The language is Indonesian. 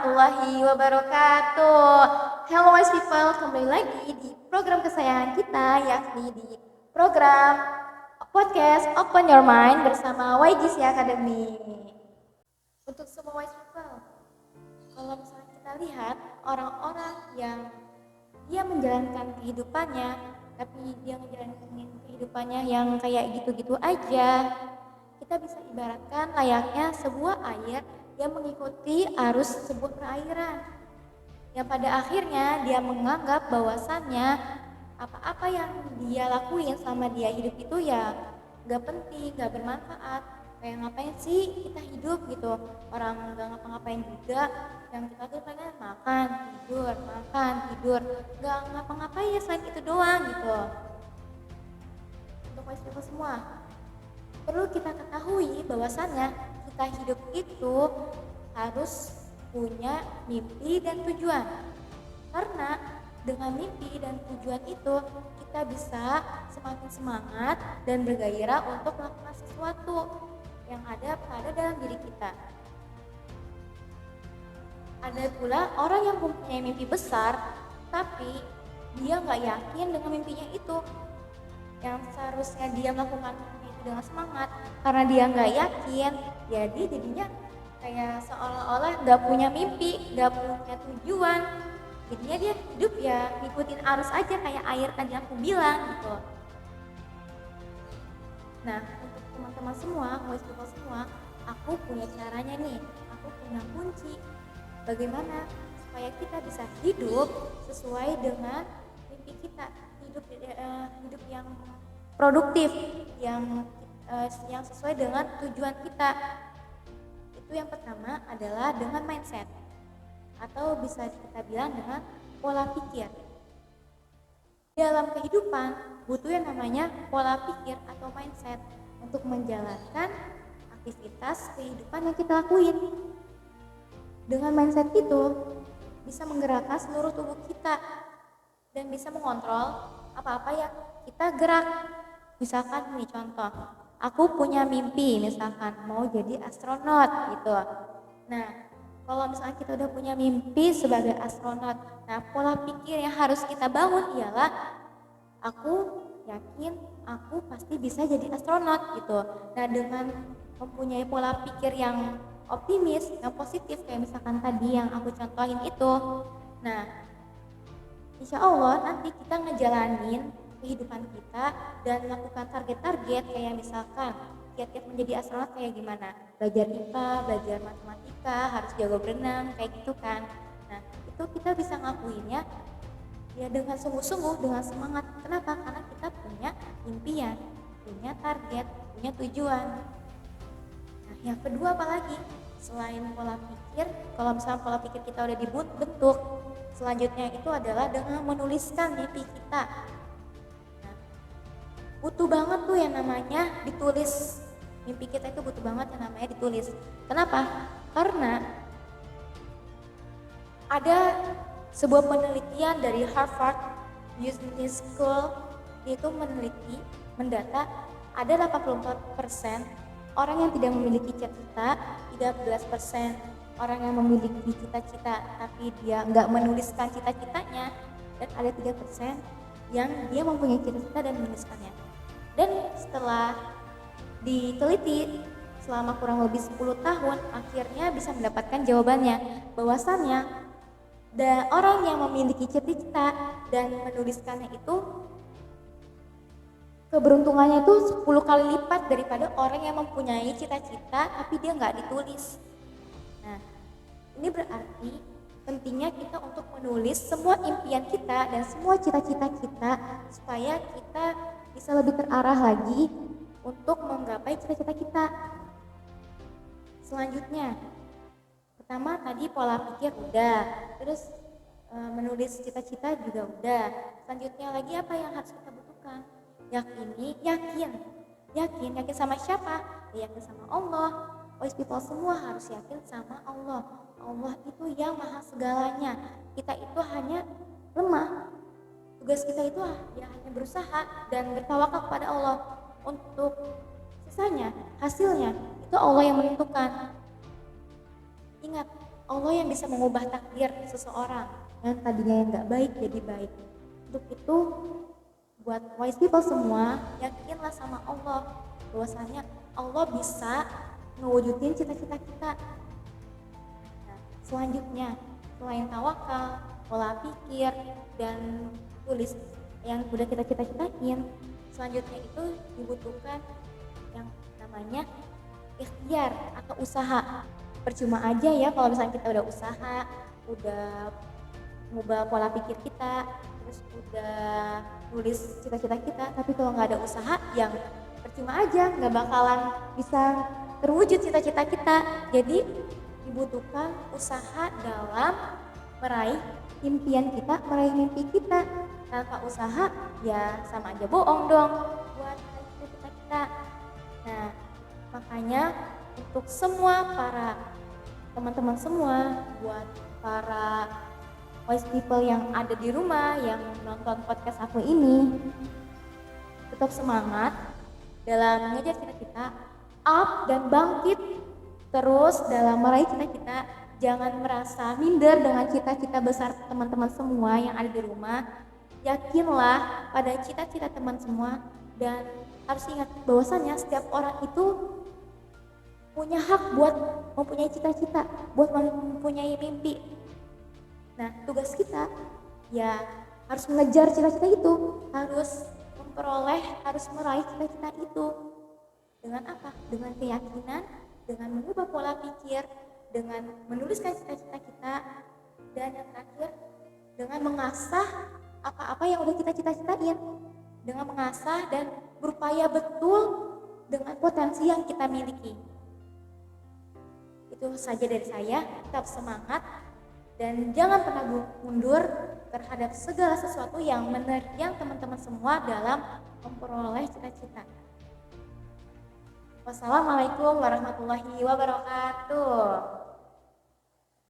warahmatullahi wabarakatuh. Hello wise people, kembali lagi di program kesayangan kita, yakni di program podcast Open Your Mind bersama YGC Academy. Untuk semua wise people, kalau misalnya kita lihat orang-orang yang dia menjalankan kehidupannya, tapi dia menjalankan kehidupannya yang kayak gitu-gitu aja, kita bisa ibaratkan layaknya sebuah air yang mengikuti arus sebuah perairan, yang pada akhirnya dia menganggap bahwasannya apa-apa yang dia lakuin selama dia hidup itu ya gak penting, gak bermanfaat. Kayak ngapain sih kita hidup gitu, orang gak ngapa-ngapain juga, yang kita tuh pengen makan, tidur, gak ngapa-ngapain ya selain itu doang gitu. Untuk wise people semua, perlu kita ketahui bahwasannya kita hidup itu harus punya mimpi dan tujuan. Karena dengan mimpi dan tujuan itu kita bisa semakin semangat dan bergairah untuk melakukan sesuatu yang ada pada dalam diri kita. Ada pula orang yang mempunyai mimpi besar, tapi dia nggak yakin dengan mimpinya itu. Yang seharusnya dia melakukan dengan semangat, karena dia nggak yakin, jadi jadinya kayak seolah-olah nggak punya mimpi, nggak punya tujuan, jadinya dia hidup ya ngikutin arus aja kayak air tadi aku bilang gitu. Nah, untuk teman-teman semua, wise people semua, aku punya caranya nih, aku punya kunci bagaimana supaya kita bisa hidup sesuai dengan mimpi kita, hidup yang produktif, yang sesuai dengan tujuan kita. Itu yang pertama adalah dengan mindset, atau bisa kita bilang dengan pola pikir. Dalam kehidupan butuh yang namanya pola pikir atau mindset untuk menjalankan aktivitas kehidupan yang kita lakuin. Dengan mindset itu bisa menggerakkan seluruh tubuh kita dan bisa mengontrol apa-apa yang kita gerak. Misalkan nih contoh, aku punya mimpi misalkan mau jadi astronot gitu. Nah, kalau misalnya kita udah punya mimpi sebagai astronot, nah pola pikir yang harus kita bangun ialah aku yakin aku pasti bisa jadi astronot gitu. Nah, dengan mempunyai pola pikir yang optimis, yang positif kayak misalkan tadi yang aku contohin itu, nah insya Allah nanti kita ngejalanin kehidupan kita dan melakukan target-target kayak misalkan kiat-kiat menjadi astronot kayak gimana, belajar IPA, belajar matematika, harus jago berenang kayak gitu kan. Nah itu kita bisa ngakuinnya ya dengan sungguh-sungguh, dengan semangat. Kenapa? Karena kita punya impian, punya target, punya tujuan. Nah yang kedua apalagi selain pola pikir, kalau misalnya pola pikir kita udah dibentuk, selanjutnya itu adalah dengan menuliskan mimpi kita. Butuh banget tuh yang namanya ditulis. Mimpi kita itu butuh banget yang namanya ditulis. Kenapa? Karena ada sebuah penelitian dari Harvard Business School, yaitu mendata ada 84% orang yang tidak memiliki cita-cita, 13% orang yang memiliki cita-cita tapi dia nggak menuliskan cita-citanya, dan ada 3% yang dia mempunyai cita-cita dan menuliskannya. Dan setelah diteliti selama kurang lebih 10 tahun, akhirnya bisa mendapatkan jawabannya bahwasannya orang yang memiliki cita-cita dan menuliskannya itu keberuntungannya itu 10 kali lipat daripada orang yang mempunyai cita-cita tapi dia nggak ditulis. Nah, ini berarti pentingnya kita untuk menulis semua impian kita dan semua cita-cita kita supaya kita bisa lebih terarah lagi untuk menggapai cita-cita kita. Selanjutnya, pertama tadi pola pikir udah, terus menulis cita-cita juga udah. Selanjutnya lagi apa yang harus kita butuhkan? Yakin sama siapa? Yakin sama Allah. Wise people semua harus yakin sama Allah. Allah itu yang maha segalanya. Kita itu hanya lemah. Tugas kita itu ya hanya berusaha dan bertawakal kepada Allah. Untuk sisanya, hasilnya itu Allah yang menentukan. Ingat, Allah yang bisa mengubah takdir seseorang yang tadinya yang nggak baik jadi baik. Untuk itu, buat wise people semua, yakinlah sama Allah bahwasanya Allah bisa ngewujudin cita-cita kita. Nah, selanjutnya, selain tawakal, pola pikir, dan tulis yang udah kita cita-citain, selanjutnya itu dibutuhkan yang namanya ikhtiar atau usaha. Percuma aja ya kalau misalnya kita udah usaha, udah ngubah pola pikir kita, terus udah nulis cita-cita kita, tapi kalau nggak ada usaha yang percuma aja, nggak bakalan bisa terwujud cita-cita kita. Jadi dibutuhkan usaha dalam meraih impian kita, meraih mimpi kita. Tanpa usaha ya sama aja bohong dong buat meraih cita-cita kita. Nah, makanya untuk semua para teman-teman semua, buat para wise people yang ada di rumah yang nonton podcast aku ini, tetap semangat dalam mengejar cita-cita, up dan bangkit terus dalam meraih cita-cita. Jangan merasa minder dengan cita-cita besar teman-teman semua yang ada di rumah. Yakinlah pada cita-cita teman semua, dan harus ingat bahwasannya setiap orang itu punya hak buat mempunyai cita-cita, buat mempunyai mimpi. Nah, tugas kita ya harus mengejar cita-cita itu, harus memperoleh, harus meraih cita-cita itu. Dengan apa? Dengan keyakinan, dengan mengubah pola pikir, dengan menuliskan cita-cita kita, dan yang terakhir dengan mengasah apa-apa yang udah kita cita-citain, dengan mengasah dan berupaya betul dengan potensi yang kita miliki. Itu saja dari saya, tetap semangat dan jangan pernah mundur terhadap segala sesuatu yang menerjang teman-teman semua dalam memperoleh cita-cita. Wassalamualaikum warahmatullahi wabarakatuh.